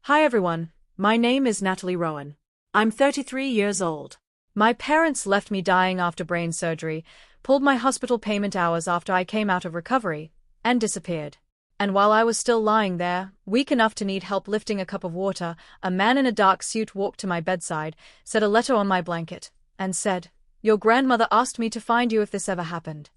Hi everyone, my name is Natalie Rowan. I'm 33 years old. My parents left me dying after brain surgery, pulled my hospital payment hours after I came out of recovery, and disappeared. And while I was still lying there, weak enough to need help lifting a cup of water, a man in a dark suit walked to my bedside, set a letter on my blanket, and said, "Your grandmother asked me to find you if this ever happened."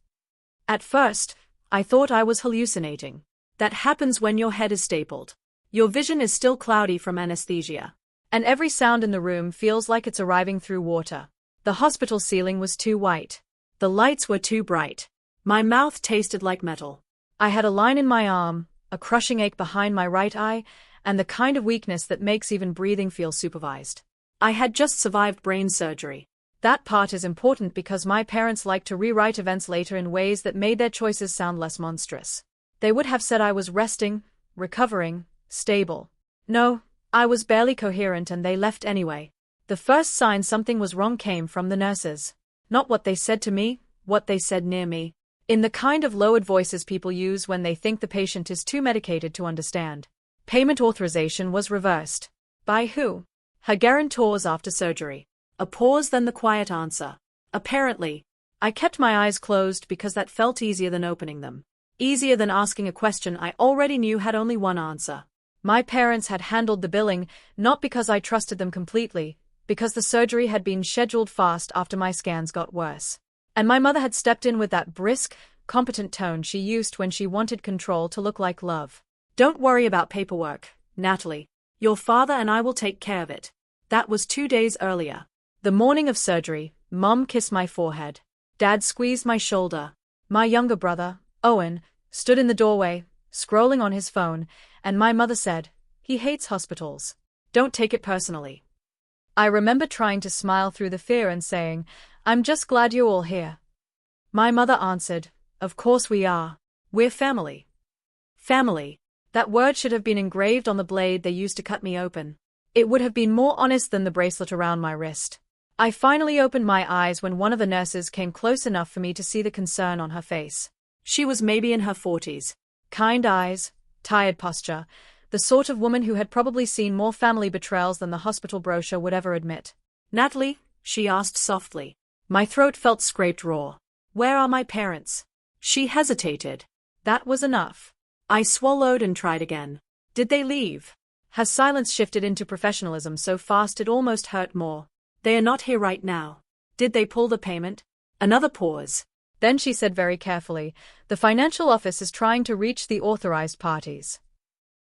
At first, I thought I was hallucinating. That happens when your head is stapled. Your vision is still cloudy from anesthesia. And every sound in the room feels like it's arriving through water. The hospital ceiling was too white. The lights were too bright. My mouth tasted like metal. I had a line in my arm, a crushing ache behind my right eye, and the kind of weakness that makes even breathing feel supervised. I had just survived brain surgery. That part is important because my parents liked to rewrite events later in ways that made their choices sound less monstrous. They would have said I was resting, recovering, stable. No, I was barely coherent and they left anyway. The first sign something was wrong came from the nurses. Not what they said to me, what they said near me. In the kind of lowered voices people use when they think the patient is too medicated to understand. Payment authorization was reversed. By who? Her guarantors after surgery. A pause, then the quiet answer. Apparently. I kept my eyes closed because that felt easier than opening them. Easier than asking a question I already knew had only one answer. My parents had handled the billing, not because I trusted them completely, because the surgery had been scheduled fast after my scans got worse. And my mother had stepped in with that brisk, competent tone she used when she wanted control to look like love. "Don't worry about paperwork, Natalie. Your father and I will take care of it." That was 2 days earlier. The morning of surgery, Mom kissed my forehead. Dad squeezed my shoulder. My younger brother, Owen, stood in the doorway, scrolling on his phone, and my mother said, "He hates hospitals. Don't take it personally." I remember trying to smile through the fear and saying, "I'm just glad you're all here." My mother answered, "Of course we are. We're family." Family. That word should have been engraved on the blade they used to cut me open. It would have been more honest than the bracelet around my wrist. I finally opened my eyes when one of the nurses came close enough for me to see the concern on her face. She was maybe in her 40s. Kind eyes, tired posture, the sort of woman who had probably seen more family betrayals than the hospital brochure would ever admit. "Natalie?" she asked softly. My throat felt scraped raw. "Where are my parents?" She hesitated. That was enough. I swallowed and tried again. "Did they leave?" Her silence shifted into professionalism so fast it almost hurt more. "They are not here right now." "Did they pull the payment?" Another pause. Then she said very carefully, "The financial office is trying to reach the authorized parties."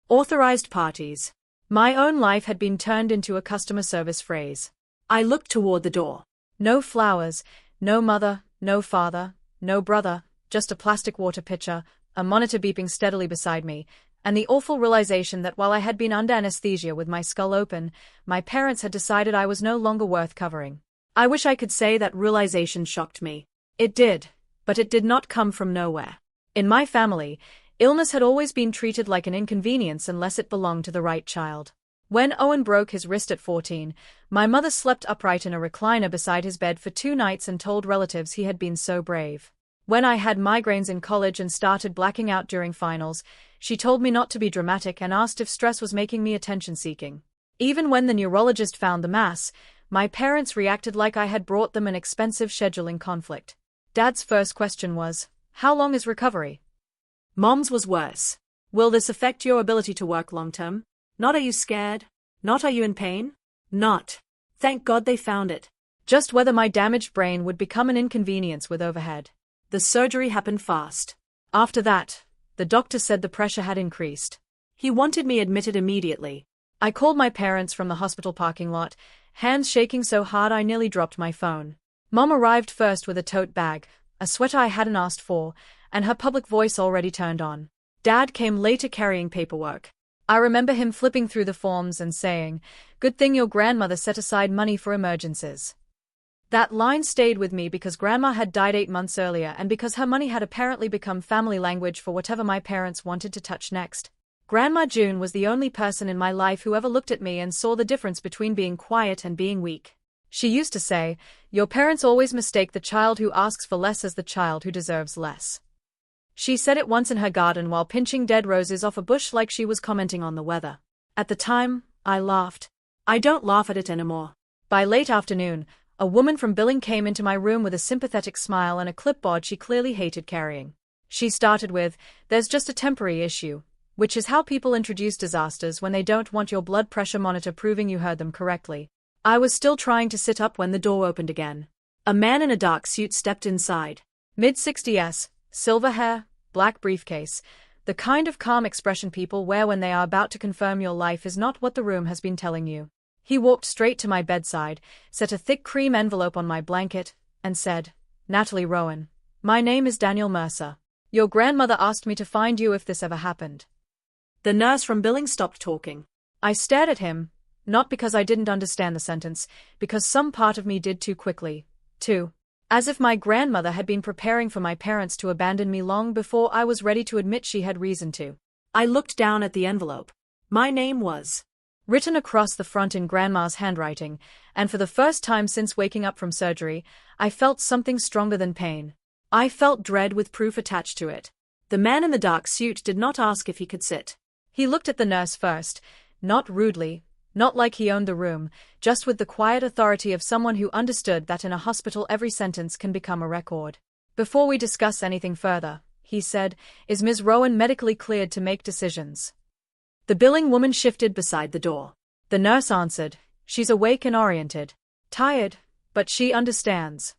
Authorized parties. My own life had been turned into a customer service phrase. I looked toward the door. No flowers, no mother, no father, no brother, just a plastic water pitcher, a monitor beeping steadily beside me, and the awful realization that while I had been under anesthesia with my skull open, my parents had decided I was no longer worth covering. I wish I could say that realization shocked me. It did, but it did not come from nowhere. In my family, illness had always been treated like an inconvenience unless it belonged to the right child. When Owen broke his wrist at 14, my mother slept upright in a recliner beside his bed for 2 nights and told relatives he had been so brave. When I had migraines in college and started blacking out during finals, she told me not to be dramatic and asked if stress was making me attention-seeking. Even when the neurologist found the mass, my parents reacted like I had brought them an expensive scheduling conflict. Dad's first question was, "How long is recovery?" Mom's was worse. "Will this affect your ability to work long-term?" Not, "Are you scared?" Not, "Are you in pain?" Not, "Thank God they found it." Just whether my damaged brain would become an inconvenience with overhead. The surgery happened fast. After that, the doctor said the pressure had increased. He wanted me admitted immediately. I called my parents from the hospital parking lot, hands shaking so hard I nearly dropped my phone. Mom arrived first with a tote bag, a sweater I hadn't asked for, and her public voice already turned on. Dad came later carrying paperwork. I remember him flipping through the forms and saying, "Good thing your grandmother set aside money for emergencies." That line stayed with me because Grandma had died 8 months earlier and because her money had apparently become family language for whatever my parents wanted to touch next. Grandma June was the only person in my life who ever looked at me and saw the difference between being quiet and being weak. She used to say, "Your parents always mistake the child who asks for less as the child who deserves less." She said it once in her garden while pinching dead roses off a bush like she was commenting on the weather. At the time, I laughed. I don't laugh at it anymore. By late afternoon, a woman from billing came into my room with a sympathetic smile and a clipboard she clearly hated carrying. She started with, "There's just a temporary issue," which is how people introduce disasters when they don't want your blood pressure monitor proving you heard them correctly. I was still trying to sit up when the door opened again. A man in a dark suit stepped inside. Mid-60s, silver hair, black briefcase, the kind of calm expression people wear when they are about to confirm your life is not what the room has been telling you. He walked straight to my bedside, set a thick cream envelope on my blanket, and said, "Natalie Rowan, my name is Daniel Mercer. Your grandmother asked me to find you if this ever happened." The nurse from billing stopped talking. I stared at him, not because I didn't understand the sentence, because some part of me did too quickly, too. As if my grandmother had been preparing for my parents to abandon me long before I was ready to admit she had reason to. I looked down at the envelope. My name was written across the front in Grandma's handwriting, and for the first time since waking up from surgery, I felt something stronger than pain. I felt dread with proof attached to it. The man in the dark suit did not ask if he could sit. He looked at the nurse first, not rudely, not like he owned the room, just with the quiet authority of someone who understood that in a hospital every sentence can become a record. "Before we discuss anything further," he said, "is Ms. Rowan medically cleared to make decisions?" The billing woman shifted beside the door. The nurse answered, "She's awake and oriented. Tired, but she understands."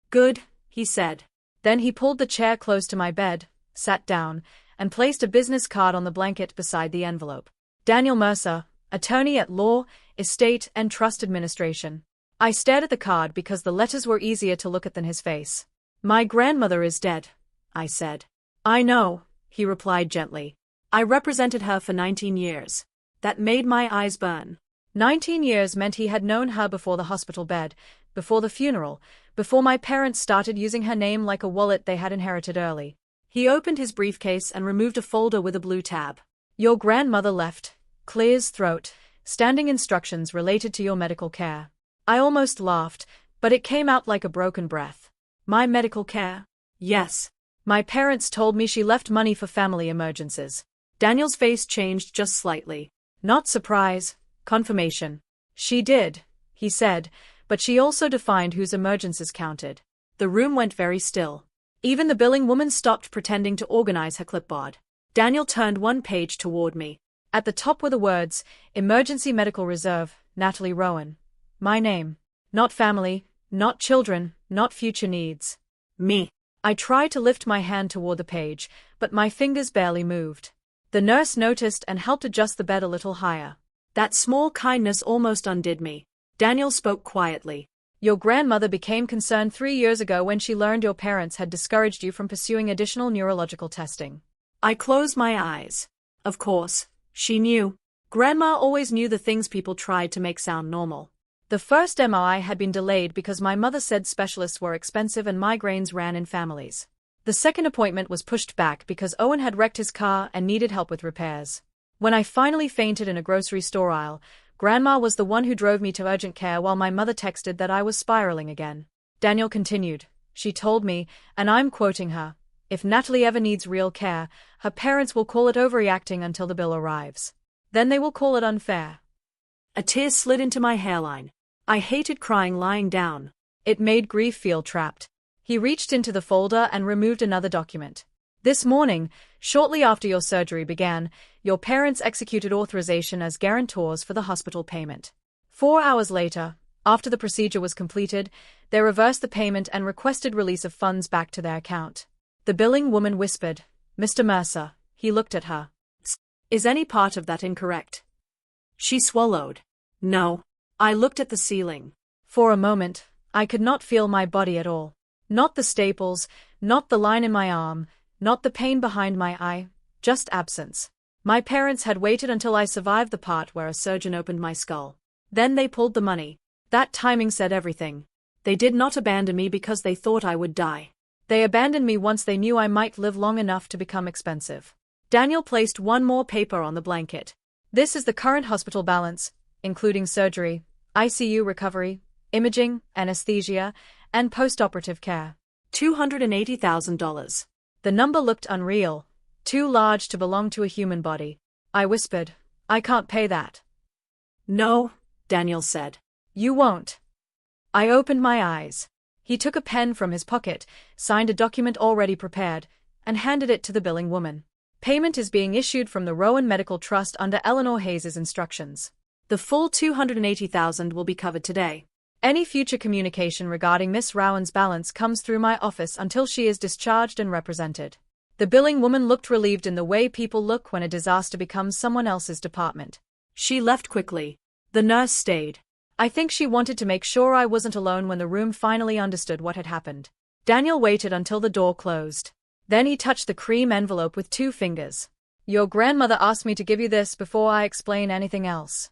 "Good," he said. Then he pulled the chair close to my bed, sat down, and placed a business card on the blanket beside the envelope. "Daniel Mercer, attorney at Law, Estate and Trust Administration." I stared at the card because the letters were easier to look at than his face. "My grandmother is dead," I said. "I know," he replied gently. "I represented her for 19 years. That made my eyes burn." 19 years meant he had known her before the hospital bed, before the funeral, before my parents started using her name like a wallet they had inherited early. He opened his briefcase and removed a folder with a blue tab. "Your grandmother left," clears throat, "standing instructions related to your medical care." I almost laughed, but it came out like a broken breath. "My medical care?" "Yes. My parents told me she left money for family emergencies." Daniel's face changed just slightly. Not surprise, confirmation. "She did," he said, "but she also defined whose emergencies counted." The room went very still. Even the billing woman stopped pretending to organize her clipboard. Daniel turned one page toward me. At the top were the words, "Emergency Medical Reserve, Natalie Rowan." My name. Not family, not children, not future needs. Me. I tried to lift my hand toward the page, but my fingers barely moved. The nurse noticed and helped adjust the bed a little higher. That small kindness almost undid me. Daniel spoke quietly. "Your grandmother became concerned 3 years ago when she learned your parents had discouraged you from pursuing additional neurological testing." I closed my eyes. Of course, she knew. Grandma always knew the things people tried to make sound normal. The first MRI had been delayed because my mother said specialists were expensive and migraines ran in families. The second appointment was pushed back because Owen had wrecked his car and needed help with repairs. When I finally fainted in a grocery store aisle, Grandma was the one who drove me to urgent care while my mother texted that I was spiraling again. Daniel continued. "She told me, and I'm quoting her, if Natalie ever needs real care, her parents will call it overreacting until the bill arrives. Then they will call it unfair." A tear slid into my hairline. I hated crying lying down. It made grief feel trapped. He reached into the folder and removed another document. "This morning, shortly after your surgery began, your parents executed authorization as guarantors for the hospital payment. 4 hours later, after the procedure was completed, they reversed the payment and requested release of funds back to their account." The billing woman whispered, "Mr. Mercer." He looked at her. "Is any part of that incorrect?" She swallowed. "No." I looked at the ceiling. For a moment, I could not feel my body at all. Not the staples, not the line in my arm, not the pain behind my eye, just absence. My parents had waited until I survived the part where a surgeon opened my skull. Then they pulled the money. That timing said everything. They did not abandon me because they thought I would die. They abandoned me once they knew I might live long enough to become expensive. Daniel placed one more paper on the blanket. "This is the current hospital balance, including surgery, ICU recovery, imaging, anesthesia, and post-operative care. $280,000. The number looked unreal, too large to belong to a human body. I whispered, "I can't pay that." No, Daniel said. You won't. I opened my eyes. He took a pen from his pocket, signed a document already prepared, and handed it to the billing woman. Payment is being issued from the Rowan Medical Trust under Eleanor Hayes's instructions. The full $280,000 will be covered today. Any future communication regarding Miss Rowan's balance comes through my office until she is discharged and represented. The billing woman looked relieved in the way people look when a disaster becomes someone else's department. She left quickly. The nurse stayed. I think she wanted to make sure I wasn't alone when the room finally understood what had happened. Daniel waited until the door closed. Then he touched the cream envelope with 2 fingers. Your grandmother asked me to give you this before I explain anything else.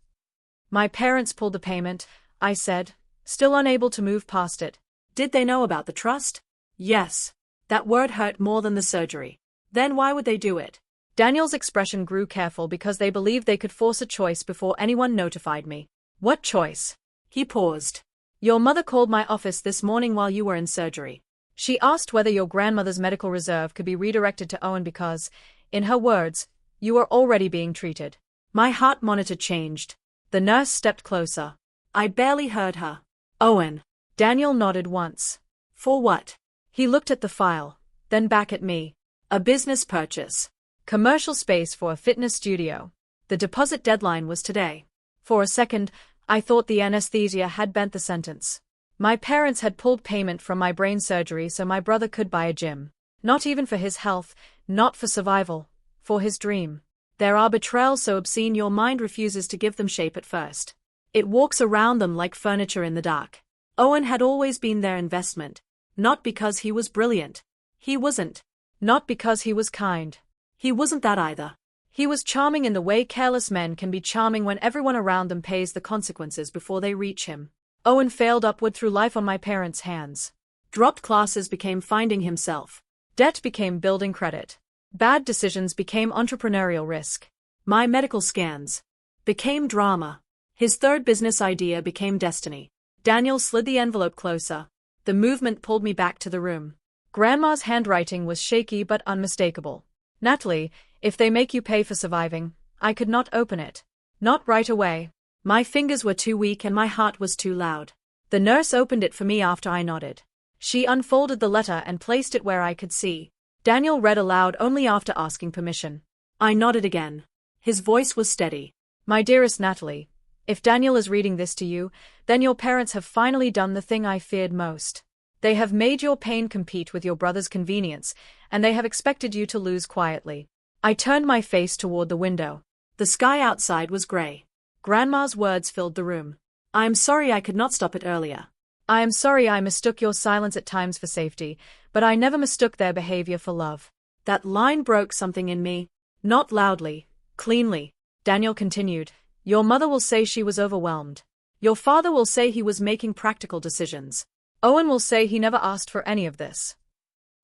My parents pulled the payment, I said, still unable to move past it. Did they know about the trust? Yes. That word hurt more than the surgery. Then why would they do it? Daniel's expression grew careful because they believed they could force a choice before anyone notified me. What choice? He paused. Your mother called my office this morning while you were in surgery. She asked whether your grandmother's medical reserve could be redirected to Owen because, in her words, you were already being treated. My heart monitor changed. The nurse stepped closer. I barely heard her. Owen. Daniel nodded once. For what? He looked at the file, then back at me. A business purchase. Commercial space for a fitness studio. The deposit deadline was today. For a second, I thought the anesthesia had bent the sentence. My parents had pulled payment from my brain surgery so my brother could buy a gym. Not even for his health, not for survival, for his dream. There are betrayals so obscene your mind refuses to give them shape at first. It walks around them like furniture in the dark. Owen had always been their investment. Not because he was brilliant. He wasn't. Not because he was kind. He wasn't that either. He was charming in the way careless men can be charming when everyone around them pays the consequences before they reach him. Owen failed upward through life on my parents' hands. Dropped classes became finding himself. Debt became building credit. Bad decisions became entrepreneurial risk. My medical scans became drama. His third business idea became destiny. Daniel slid the envelope closer. The movement pulled me back to the room. Grandma's handwriting was shaky but unmistakable. Natalie, if they make you pay for surviving, I could not open it. Not right away. My fingers were too weak and my heart was too loud. The nurse opened it for me after I nodded. She unfolded the letter and placed it where I could see. Daniel read aloud only after asking permission. I nodded again. His voice was steady. My dearest Natalie, if Daniel is reading this to you, then your parents have finally done the thing I feared most. They have made your pain compete with your brother's convenience, and they have expected you to lose quietly. I turned my face toward the window. The sky outside was gray. Grandma's words filled the room. I am sorry I could not stop it earlier. I am sorry I mistook your silence at times for safety, but I never mistook their behavior for love. That line broke something in me. Not loudly, cleanly. Daniel continued. Your mother will say she was overwhelmed. Your father will say he was making practical decisions. Owen will say he never asked for any of this.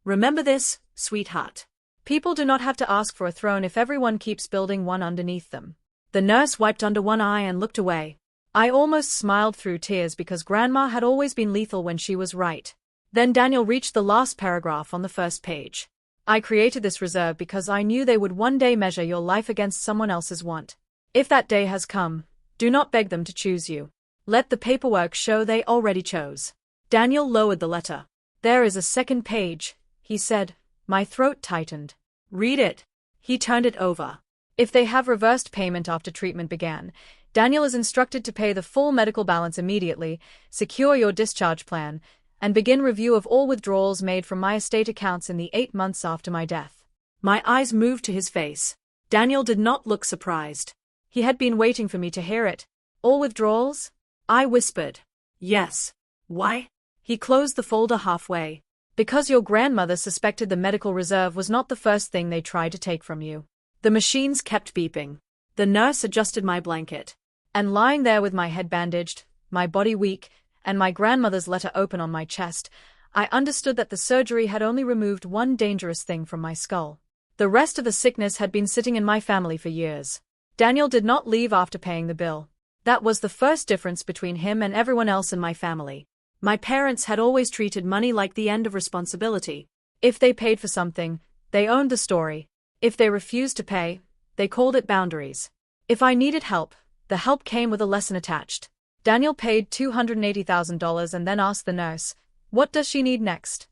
Remember this, sweetheart. People do not have to ask for a throne if everyone keeps building one underneath them. The nurse wiped under one eye and looked away. I almost smiled through tears because Grandma had always been lethal when she was right. Then Daniel reached the last paragraph on the first page. I created this reserve because I knew they would one day measure your life against someone else's want. If that day has come, do not beg them to choose you. Let the paperwork show they already chose. Daniel lowered the letter. There is a second page, he said. My throat tightened. Read it. He turned it over. If they have reversed payment after treatment began, Daniel is instructed to pay the full medical balance immediately, secure your discharge plan, and begin review of all withdrawals made from my estate accounts in the 8 months after my death. My eyes moved to his face. Daniel did not look surprised. He had been waiting for me to hear it. All withdrawals? I whispered. Yes. Why? He closed the folder halfway. Because your grandmother suspected the medical reserve was not the first thing they tried to take from you. The machines kept beeping. The nurse adjusted my blanket. And lying there with my head bandaged, my body weak, and my grandmother's letter open on my chest, I understood that the surgery had only removed one dangerous thing from my skull. The rest of the sickness had been sitting in my family for years. Daniel did not leave after paying the bill. That was the first difference between him and everyone else in my family. My parents had always treated money like the end of responsibility. If they paid for something, they owned the story. If they refused to pay, they called it boundaries. If I needed help, The help came with a lesson attached. Daniel paid $280,000 and then asked the nurse, "What does she need next?"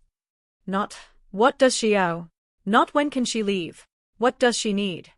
Not, "What does she owe?" Not, "When can she leave?" "What does she need?"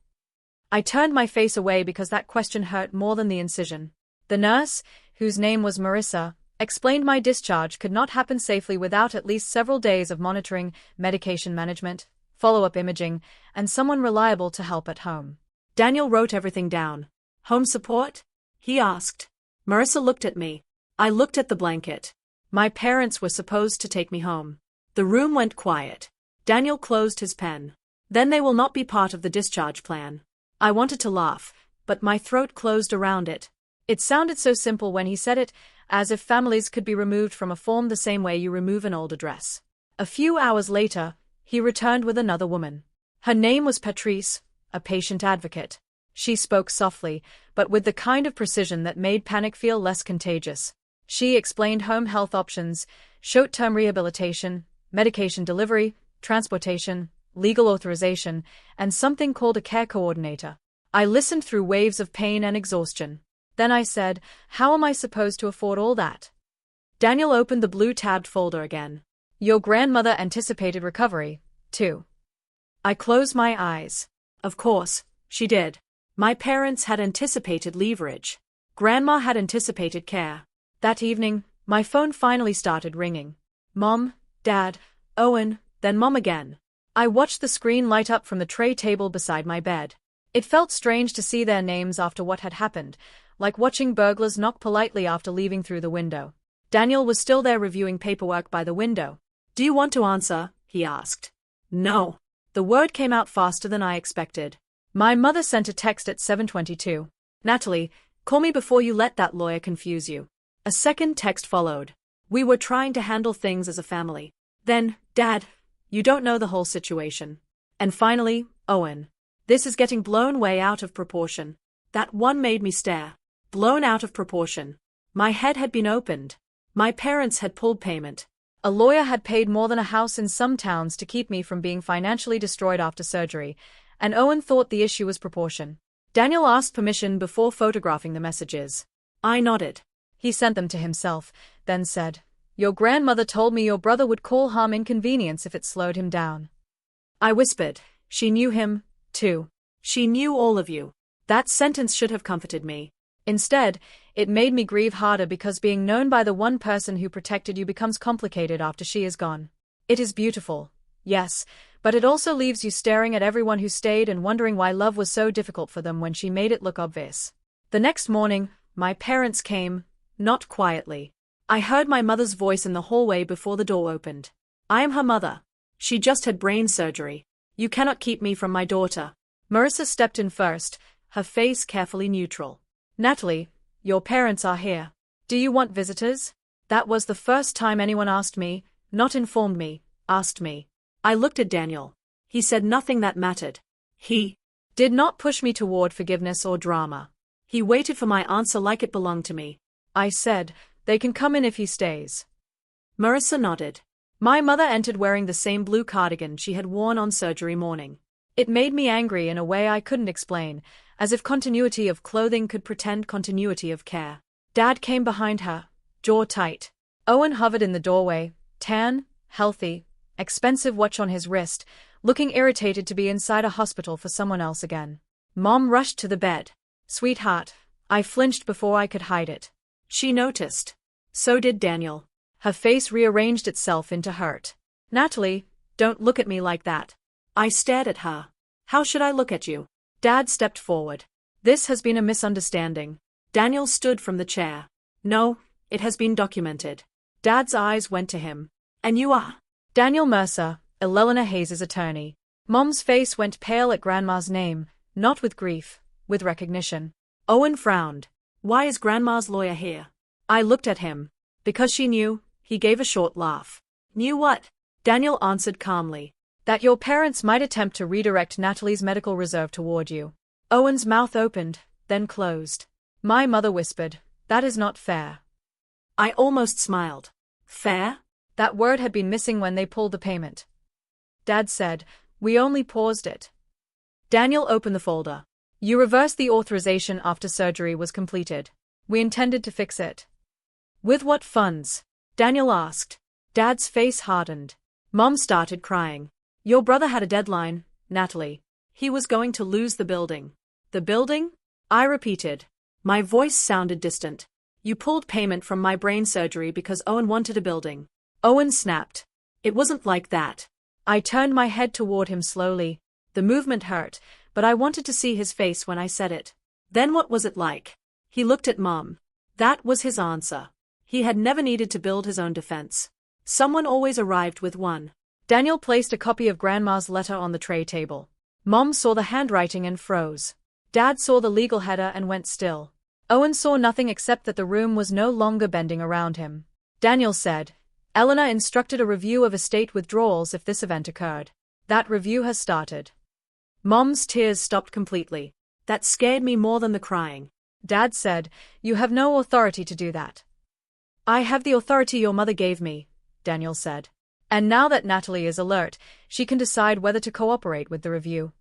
I turned my face away because that question hurt more than the incision. The nurse, whose name was Marissa, explained my discharge could not happen safely without at least several days of monitoring, medication management, follow-up imaging, and someone reliable to help at home. Daniel wrote everything down. "Home support?" he asked. Marissa looked at me. I looked at the blanket. My parents were supposed to take me home. The room went quiet. Daniel closed his pen. "Then they will not be part of the discharge plan." I wanted to laugh, but my throat closed around it. It sounded so simple when he said it, as if families could be removed from a form the same way you remove an old address. A few hours later, he returned with another woman. Her name was Patrice, a patient advocate. She spoke softly, but with the kind of precision that made panic feel less contagious. She explained home health options, short-term rehabilitation, medication delivery, transportation, legal authorization, and something called a care coordinator. I listened through waves of pain and exhaustion. Then I said, "How am I supposed to afford all that?" Daniel opened the blue-tabbed folder again. "Your grandmother anticipated recovery, too." I closed my eyes. Of course, she did. My parents had anticipated leverage. Grandma had anticipated care. That evening, my phone finally started ringing. Mom, Dad, Owen, then Mom again. I watched the screen light up from the tray table beside my bed. It felt strange to see their names after what had happened, like watching burglars knock politely after leaving through the window. Daniel was still there reviewing paperwork by the window. "Do you want to answer?" he asked. "No." The word came out faster than I expected. My mother sent a text at 7:22. "Natalie, call me before you let that lawyer confuse you." A second text followed. "We were trying to handle things as a family." Then, "Dad, you don't know the whole situation." And finally, "Owen, this is getting blown way out of proportion." That one made me stare. Blown out of proportion. My head had been opened. My parents had pulled payment. A lawyer had paid more than a house in some towns to keep me from being financially destroyed after surgery, and Owen thought the issue was proportion. Daniel asked permission before photographing the messages. I nodded. He sent them to himself, then said, "Your grandmother told me your brother would call harm inconvenience if it slowed him down." I whispered, "She knew him, too. She knew all of you." That sentence should have comforted me. Instead, it made me grieve harder because being known by the one person who protected you becomes complicated after she is gone. It is beautiful, yes, but it also leaves you staring at everyone who stayed and wondering why love was so difficult for them when she made it look obvious. The next morning, my parents came, not quietly. I heard my mother's voice in the hallway before the door opened. "I am her mother. She just had brain surgery. You cannot keep me from my daughter." Marissa stepped in first, her face carefully neutral. "Natalie, your parents are here. Do you want visitors?" That was the first time anyone asked me, not informed me, asked me. I looked at Daniel. He said nothing that mattered. He did not push me toward forgiveness or drama. He waited for my answer like it belonged to me. I said, "They can come in if he stays." Marissa nodded. My mother entered wearing the same blue cardigan she had worn on surgery morning. It made me angry in a way I couldn't explain, as if continuity of clothing could pretend continuity of care. Dad came behind her, jaw tight. Owen hovered in the doorway, tan, healthy, expensive watch on his wrist, looking irritated to be inside a hospital for someone else again. Mom rushed to the bed. "Sweetheart," I flinched before I could hide it. She noticed. So did Daniel. Her face rearranged itself into hurt. "Natalie, don't look at me like that." I stared at her. "How should I look at you?" Dad stepped forward. "This has been a misunderstanding." Daniel stood from the chair. "No, it has been documented." Dad's eyes went to him. "And you are?" "Daniel Mercer, Eleanor Hayes' attorney." Mom's face went pale at Grandma's name, not with grief, with recognition. Owen frowned. "Why is Grandma's lawyer here?" I looked at him. "Because she knew," he gave a short laugh. "Knew what?" Daniel answered calmly. "That your parents might attempt to redirect Natalie's medical reserve toward you." Owen's mouth opened, then closed. My mother whispered, "That is not fair." I almost smiled. Fair? That word had been missing when they pulled the payment. Dad said, "We only paused it." Daniel opened the folder. You reversed the authorization after surgery was completed. We intended to fix it. With what funds? Daniel asked. Dad's face hardened. Mom started crying. Your brother had a deadline, Natalie. He was going to lose the building. The building? I repeated. My voice sounded distant. You pulled payment from my brain surgery because Owen wanted a building. Owen snapped. It wasn't like that. I turned my head toward him slowly. The movement hurt, but I wanted to see his face when I said it. Then what was it like? He looked at Mom. That was his answer. He had never needed to build his own defense. Someone always arrived with one. Daniel placed a copy of Grandma's letter on the tray table. Mom saw the handwriting and froze. Dad saw the legal header and went still. Owen saw nothing except that the room was no longer bending around him. Daniel said, Eleanor instructed a review of estate withdrawals if this event occurred. That review has started. Mom's tears stopped completely. That scared me more than the crying. Dad said, You have no authority to do that. I have the authority your mother gave me, Daniel said. And now that Natalie is alert, she can decide whether to cooperate with the review.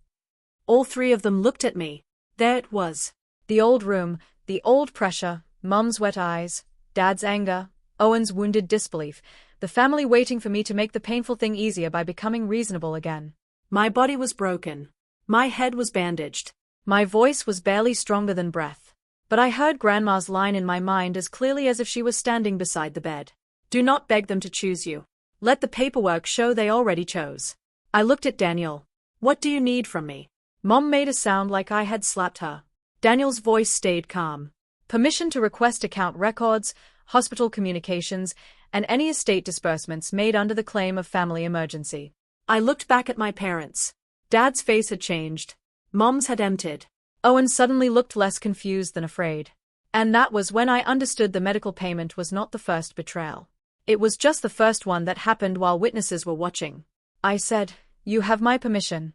All three of them looked at me. There it was. The old room, the old pressure, Mum's wet eyes, Dad's anger, Owen's wounded disbelief, the family waiting for me to make the painful thing easier by becoming reasonable again. My body was broken. My head was bandaged. My voice was barely stronger than breath. But I heard Grandma's line in my mind as clearly as if she was standing beside the bed. Do not beg them to choose you. Let the paperwork show they already chose. I looked at Daniel. What do you need from me? Mom made a sound like I had slapped her. Daniel's voice stayed calm. Permission to request account records, hospital communications, and any estate disbursements made under the claim of family emergency. I looked back at my parents. Dad's face had changed. Mom's had emptied. Owen suddenly looked less confused than afraid. And that was when I understood the medical payment was not the first betrayal. It was just the first one that happened while witnesses were watching. I said, You have my permission.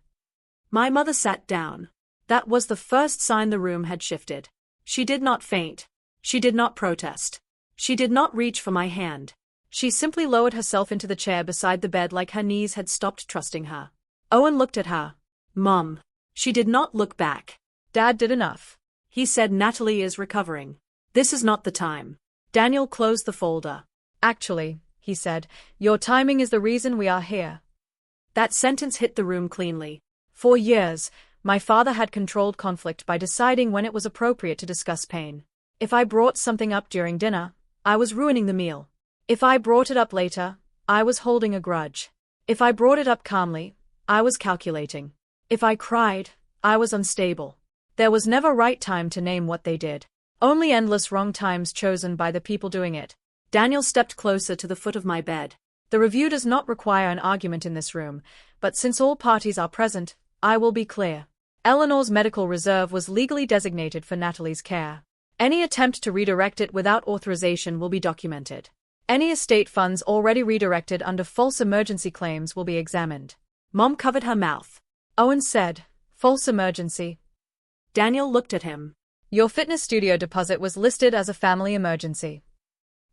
My mother sat down. That was the first sign the room had shifted. She did not faint. She did not protest. She did not reach for my hand. She simply lowered herself into the chair beside the bed like her knees had stopped trusting her. Owen looked at her. Mom. She did not look back. Dad did enough. He said Natalie is recovering. This is not the time. Daniel closed the folder. Actually, he said, your timing is the reason we are here. That sentence hit the room cleanly. For years, my father had controlled conflict by deciding when it was appropriate to discuss pain. If I brought something up during dinner, I was ruining the meal. If I brought it up later, I was holding a grudge. If I brought it up calmly, I was calculating. If I cried, I was unstable. There was never right time to name what they did. Only endless wrong times chosen by the people doing it. Daniel stepped closer to the foot of my bed. The review does not require an argument in this room, but since all parties are present, I will be clear. Eleanor's medical reserve was legally designated for Natalie's care. Any attempt to redirect it without authorization will be documented. Any estate funds already redirected under false emergency claims will be examined. Mom covered her mouth. Owen said, False emergency. Daniel looked at him. Your fitness studio deposit was listed as a family emergency.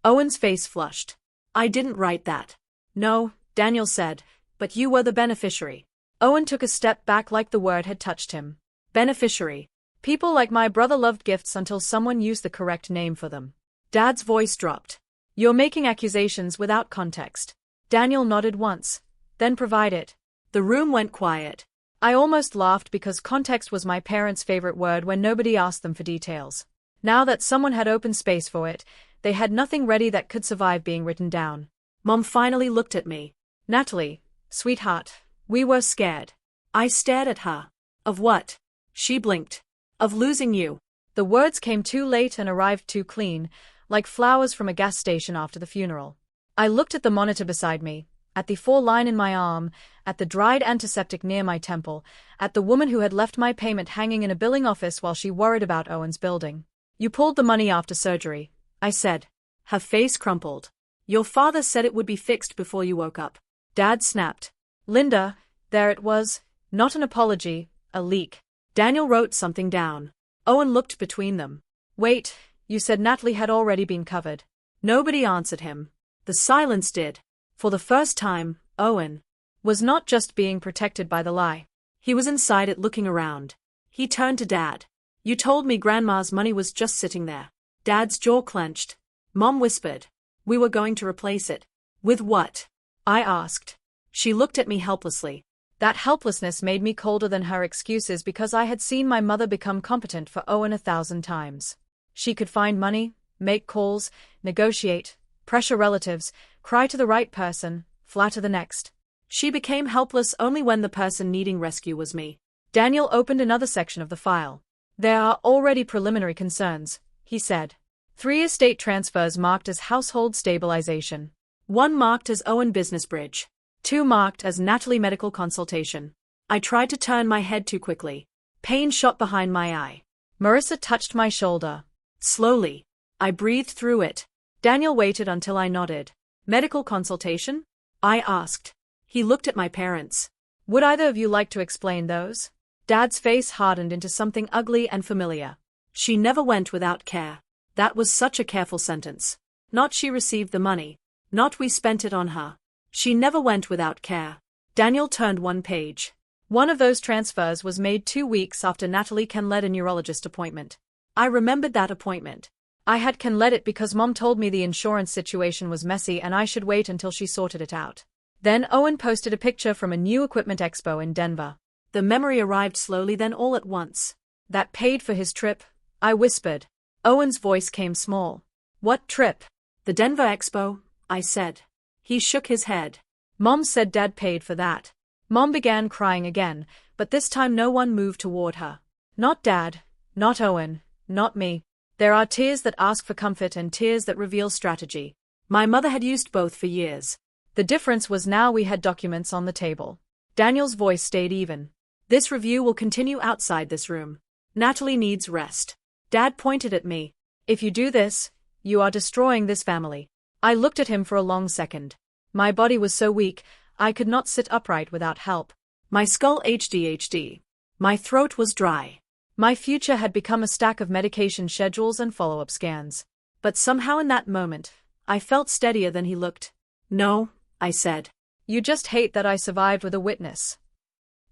Owen's face flushed. I didn't write that. No, Daniel said, but you were the beneficiary. Owen took a step back like the word had touched him. Beneficiary. People like my brother loved gifts until someone used the correct name for them. Dad's voice dropped. You're making accusations without context. Daniel nodded once, then provide it. The room went quiet. I almost laughed because context was my parents' favorite word when nobody asked them for details. Now that someone had opened space for it, they had nothing ready that could survive being written down. Mom finally looked at me. Natalie, sweetheart, we were scared. I stared at her. Of what? She blinked. Of losing you. The words came too late and arrived too clean, like flowers from a gas station after the funeral. I looked at the monitor beside me, at the 4 line in my arm, at the dried antiseptic near my temple, at the woman who had left my payment hanging in a billing office while she worried about Owen's building. You pulled the money after surgery, I said. Her face crumpled. Your father said it would be fixed before you woke up. Dad snapped. Linda, there it was, not an apology, a leak. Daniel wrote something down. Owen looked between them. Wait, you said Natalie had already been covered. Nobody answered him. The silence did. For the first time, Owen was not just being protected by the lie. He was inside it looking around. He turned to Dad. You told me Grandma's money was just sitting there. Dad's jaw clenched. Mom whispered. We were going to replace it. With what? I asked. She looked at me helplessly. That helplessness made me colder than her excuses because I had seen my mother become competent for Owen 1,000 times. She could find money, make calls, negotiate, pressure relatives, cry to the right person, flatter the next. She became helpless only when the person needing rescue was me. Daniel opened another section of the file. There are already preliminary concerns, he said. 3 estate transfers marked as household stabilization. 1 marked as Owen business bridge. 2 marked as Natalie medical consultation. I tried to turn my head too quickly. Pain shot behind my eye. Marissa touched my shoulder. Slowly. I breathed through it. Daniel waited until I nodded. Medical consultation? I asked. He looked at my parents. Would either of you like to explain those? Dad's face hardened into something ugly and familiar. She never went without care. That was such a careful sentence. Not she received the money. Not we spent it on her. She never went without care. Daniel turned 1 page. One of those transfers was made 2 weeks after Natalie Ken led a neurologist appointment. I remembered that appointment. I had Ken led it because Mom told me the insurance situation was messy and I should wait until she sorted it out. Then Owen posted a picture from a new equipment expo in Denver. The memory arrived slowly then all at once. That paid for his trip, I whispered. Owen's voice came small. What trip? The Denver expo, I said. He shook his head. Mom said Dad paid for that. Mom began crying again, but this time no one moved toward her. Not Dad, not Owen, not me. There are tears that ask for comfort and tears that reveal strategy. My mother had used both for years. The difference was now we had documents on the table. Daniel's voice stayed even. This review will continue outside this room. Natalie needs rest. Dad pointed at me. If you do this, you are destroying this family. I looked at him for a long second. My body was so weak, I could not sit upright without help. My skull HDHD. My throat was dry. My future had become a stack of medication schedules and follow-up scans. But somehow in that moment, I felt steadier than he looked. No, I said. You just hate that I survived with a witness.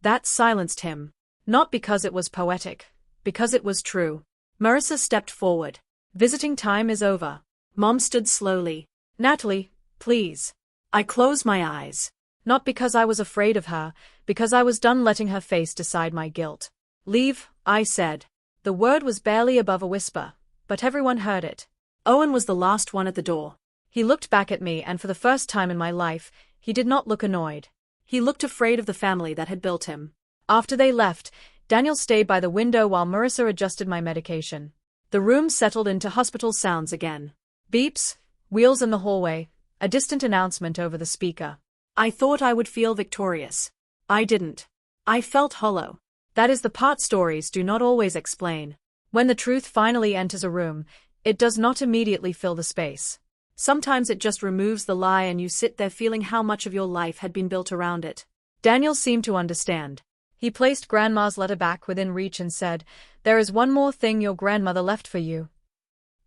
That silenced him. Not because it was poetic, because it was true. Marissa stepped forward. Visiting time is over. Mom stood slowly. Natalie, please. I closed my eyes. Not because I was afraid of her, because I was done letting her face decide my guilt. Leave, I said. The word was barely above a whisper, but everyone heard it. Owen was the last one at the door. He looked back at me and for the first time in my life, he did not look annoyed. He looked afraid of the family that had built him. After they left, Daniel stayed by the window while Marissa adjusted my medication. The room settled into hospital sounds again. Beeps, wheels in the hallway, a distant announcement over the speaker. I thought I would feel victorious. I didn't. I felt hollow. That is the part stories do not always explain. When the truth finally enters a room, it does not immediately fill the space. Sometimes it just removes the lie and you sit there feeling how much of your life had been built around it. Daniel seemed to understand. He placed Grandma's letter back within reach and said, "There is one more thing your grandmother left for you."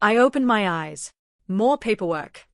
I opened my eyes. More paperwork.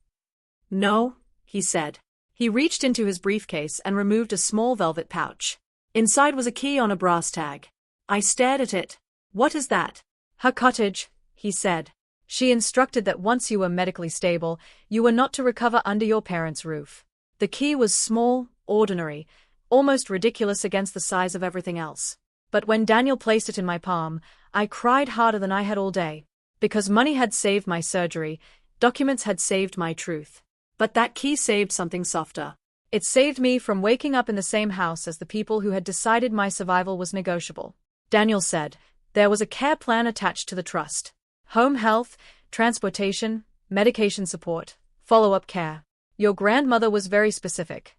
No, he said. He reached into his briefcase and removed a small velvet pouch. Inside was a key on a brass tag. I stared at it. What is that? Her cottage, he said. She instructed that once you were medically stable, you were not to recover under your parents' roof. The key was small, ordinary, almost ridiculous against the size of everything else. But when Daniel placed it in my palm, I cried harder than I had all day. Because money had saved my surgery, documents had saved my truth. But that key saved something softer. It saved me from waking up in the same house as the people who had decided my survival was negotiable. Daniel said, there was a care plan attached to the trust. Home health, transportation, medication support, follow-up care. Your grandmother was very specific.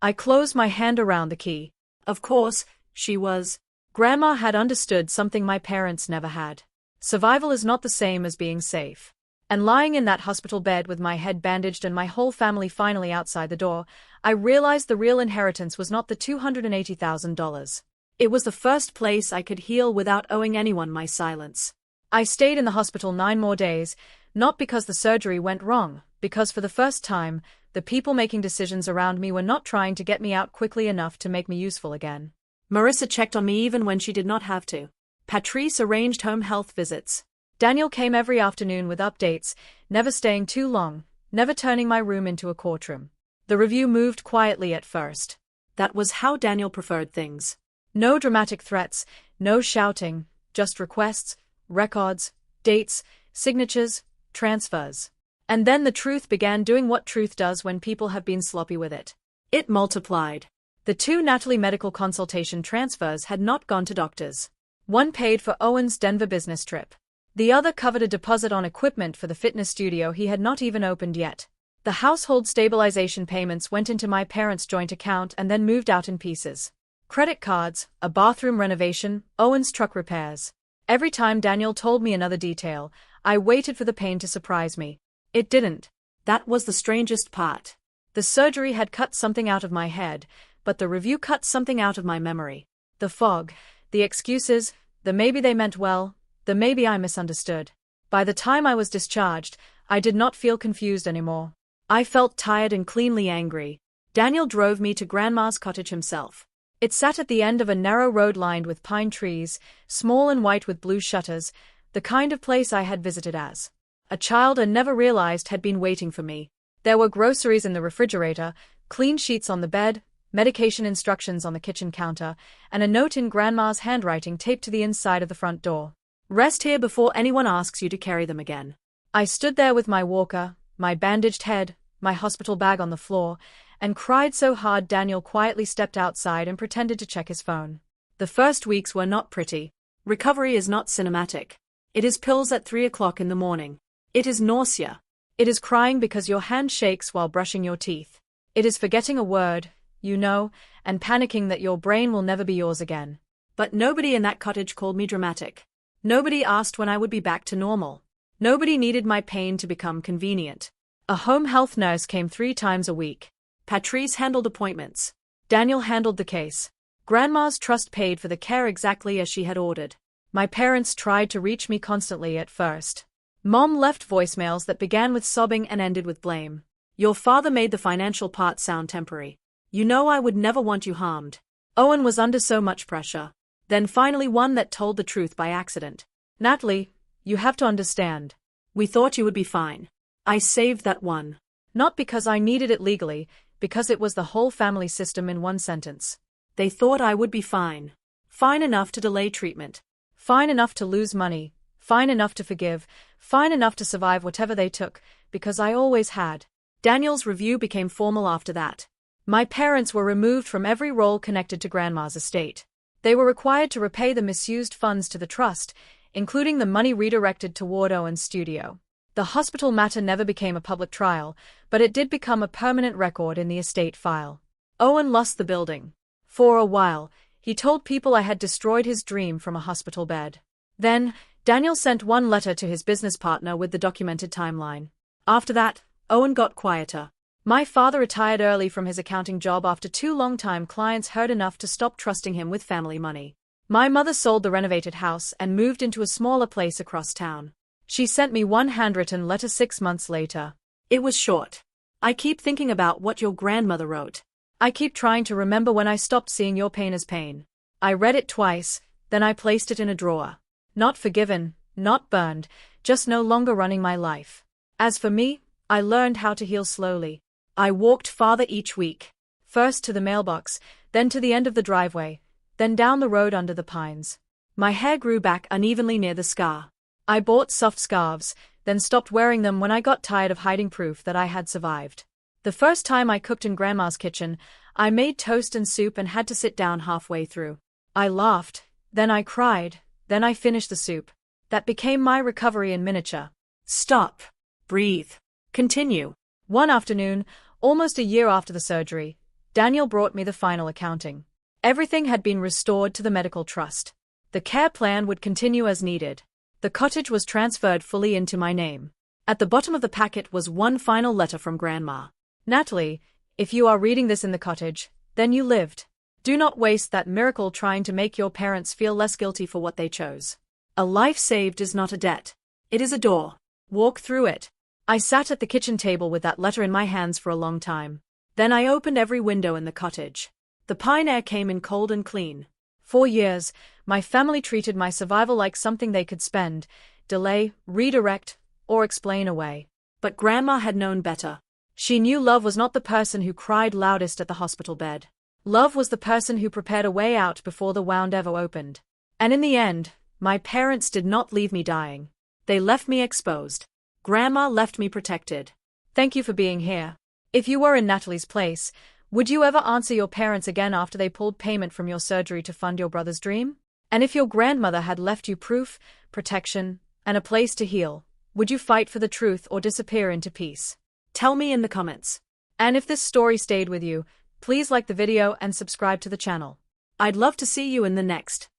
I closed my hand around the key. Of course, she was. Grandma had understood something my parents never had. Survival is not the same as being safe. And lying in that hospital bed with my head bandaged and my whole family finally outside the door, I realized the real inheritance was not the $280,000. It was the first place I could heal without owing anyone my silence. I stayed in the hospital 9 more days, not because the surgery went wrong, because for the first time, the people making decisions around me were not trying to get me out quickly enough to make me useful again. Marissa checked on me even when she did not have to. Patrice arranged home health visits. Daniel came every afternoon with updates, never staying too long, never turning my room into a courtroom. The review moved quietly at first. That was how Daniel preferred things. No dramatic threats, no shouting, just requests, records, dates, signatures, transfers. And then the truth began doing what truth does when people have been sloppy with it. It multiplied. The 2 Natalie medical consultation transfers had not gone to doctors. One paid for Owen's Denver business trip. The other covered a deposit on equipment for the fitness studio he had not even opened yet. The household stabilization payments went into my parents' joint account and then moved out in pieces. Credit cards, a bathroom renovation, Owen's truck repairs. Every time Daniel told me another detail, I waited for the pain to surprise me. It didn't. That was the strangest part. The surgery had cut something out of my head, but the review cut something out of my memory. The fog, the excuses, the maybe they meant well, the maybe I misunderstood. By the time I was discharged, I did not feel confused anymore. I felt tired and cleanly angry. Daniel drove me to Grandma's cottage himself. It sat at the end of a narrow road lined with pine trees, small and white with blue shutters, the kind of place I had visited as a child and never realized had been waiting for me. There were groceries in the refrigerator, clean sheets on the bed, medication instructions on the kitchen counter, and a note in Grandma's handwriting taped to the inside of the front door. Rest here before anyone asks you to carry them again. I stood there with my walker, my bandaged head, my hospital bag on the floor, and cried so hard Daniel quietly stepped outside and pretended to check his phone. The first weeks were not pretty. Recovery is not cinematic. It is pills at 3 o'clock in the morning. It is nausea. It is crying because your hand shakes while brushing your teeth. It is forgetting a word, and panicking that your brain will never be yours again. But nobody in that cottage called me dramatic. Nobody asked when I would be back to normal. Nobody needed my pain to become convenient. A home health nurse came 3 times a week. Patrice handled appointments. Daniel handled the case. Grandma's trust paid for the care exactly as she had ordered. My parents tried to reach me constantly at first. Mom left voicemails that began with sobbing and ended with blame. Your father made the financial part sound temporary. You know I would never want you harmed. Owen was under so much pressure. Then finally one that told the truth by accident. Natalie, you have to understand. We thought you would be fine. I saved that one. Not because I needed it legally, because it was the whole family system in one sentence. They thought I would be fine. Fine enough to delay treatment. Fine enough to lose money. Fine enough to forgive. Fine enough to survive whatever they took, because I always had. Daniel's review became formal after that. My parents were removed from every role connected to Grandma's estate. They were required to repay the misused funds to the trust, including the money redirected toward Owen's studio. The hospital matter never became a public trial, but it did become a permanent record in the estate file. Owen lost the building. For a while, he told people I had destroyed his dream from a hospital bed. Then, Daniel sent one letter to his business partner with the documented timeline. After that, Owen got quieter. My father retired early from his accounting job after 2 long-time clients heard enough to stop trusting him with family money. My mother sold the renovated house and moved into a smaller place across town. She sent me one handwritten letter 6 months later. It was short. I keep thinking about what your grandmother wrote. I keep trying to remember when I stopped seeing your pain as pain. I read it twice, then I placed it in a drawer. Not forgiven, not burned, just no longer running my life. As for me, I learned how to heal slowly. I walked farther each week. First to the mailbox, then to the end of the driveway, then down the road under the pines. My hair grew back unevenly near the scar. I bought soft scarves, then stopped wearing them when I got tired of hiding proof that I had survived. The first time I cooked in Grandma's kitchen, I made toast and soup and had to sit down halfway through. I laughed, then I cried, then I finished the soup. That became my recovery in miniature. Stop. Breathe. Continue. One afternoon, almost a year after the surgery, Daniel brought me the final accounting. Everything had been restored to the medical trust. The care plan would continue as needed. The cottage was transferred fully into my name. At the bottom of the packet was one final letter from Grandma. Natalie, if you are reading this in the cottage, then you lived. Do not waste that miracle trying to make your parents feel less guilty for what they chose. A life saved is not a debt. It is a door. Walk through it. I sat at the kitchen table with that letter in my hands for a long time. Then I opened every window in the cottage. The pine air came in cold and clean. For years, my family treated my survival like something they could spend, delay, redirect, or explain away. But Grandma had known better. She knew love was not the person who cried loudest at the hospital bed. Love was the person who prepared a way out before the wound ever opened. And in the end, my parents did not leave me dying. They left me exposed. Grandma left me protected. Thank you for being here. If you were in Natalie's place, would you ever answer your parents again after they pulled payment from your surgery to fund your brother's dream? And if your grandmother had left you proof, protection, and a place to heal, would you fight for the truth or disappear into peace? Tell me in the comments. And if this story stayed with you, please like the video and subscribe to the channel. I'd love to see you in the next.